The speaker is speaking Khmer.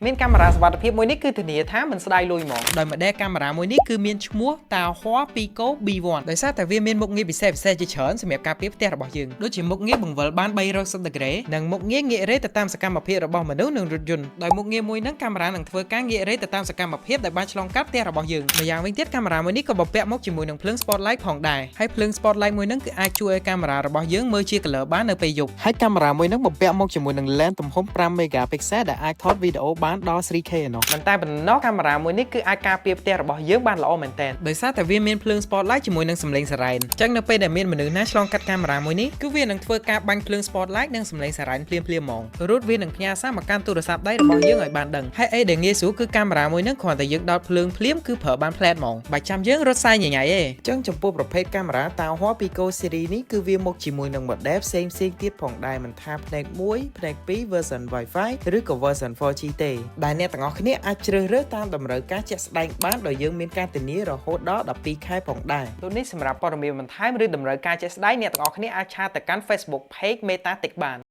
មានកាមេរ៉ាសុវត្ថិភាពមួយនេះគឺធានាថាមិនស្ដាយលុយហ្មងដោយម៉ូដែលកាមេរ៉ាមួយនេះគឺមានឈ្មោះតាហួ Pico B1 ដោយសារតែវាមានមុខងារពិសេសជាច្រើនសម្រាប់ការពារផ្ទះរបស់យើងដូចជាមុខងារបង្វិលបាន360ដឺក្រេនិងមុខងារងាករេទៅតាមសកម្មភាពរបស់មនុស្សនិងរថយន្តដោយមុខងារមួយហ្នឹងកាមេរ៉ានឹងធ្វើការងាករេទៅតាមសកម្មភាពដែលបានឆ្លងកាត់ផ្ទះរបស់យើងម្យ៉ាងវិញទៀតកាមេរ៉ាមួយនេះក៏បំពាក់មកជាមួយនឹងភ្លើង spotlight ផងដែរហើយភ្លើង spotlight មួយហ្នឹងគឺអាចជួយឲ្យកាមេរ៉ារបស់យើងមើលជា color បាននៅពេលយប់ហើយកាមេរ៉ាមួយហ្នឹងបំពាក់មកជាមួយនឹង lens ទំហំ5 megapixel ដែលអាចថតវីដេអូបានដល់ 3K ឯណោះមិនតែប៉ុណ្ណោះកាមេរ៉ាមួយនេះគឺអាចការពារផ្ទះរបស់យើងបានល្អមែនទែនដោយសារតែវាមានភ្លើង spotlight ជាមួយនឹងសំឡេងសារ៉ែនអញ្ចឹងនៅពេលដែលមានមនុស្សណាឆ្លងកាត់កាមេរ៉ាមួយនេះគឺវានឹងធ្វើការបាញ់ភ្លើង spotlight និងសំឡេងសារ៉ែនភ្លាមៗហ្មងរួចវានឹងផ្ញើសារមកកាន់ទូរស័ព្ទដៃរបស់យើងឲ្យបានដឹងហើយអីដែលងាយស្រួលគឺកាមេរ៉ាមួយហ្នឹងគ្រាន់តែយើងដោតភ្លើងភ្លាមគឺប្រើបានផ្លែតហ្មងបាច់ចាំយើងរត់សាយញញ៉ៃទេអញ្ចឹងចំពោះប្រភេទកាមេរ៉ាតាហួ Pico series នេះគឺវាមកជាមួយនឹង model ផ្សេងទៀតផងដែរមិនថាផ្នែក1ផ្នែក2 version Wi-Fi ឬក៏ version 4G ទេដែលអ្នកទាំងអស់គ្នាអាចជ្រើសរើសតាមតម្រូវការជាក់ស្ដែងបានដោយយើងមានការធានារហូតដល់12ខែផងដែរដូចនេះសម្រាប់ព័ត៌មានបន្ថែមឬតម្រូវការជាក់ស្ដែងអ្នកទាំងអស់គ្នាអាចឆាតទៅកាន់ Facebook Page Meta Tech បាន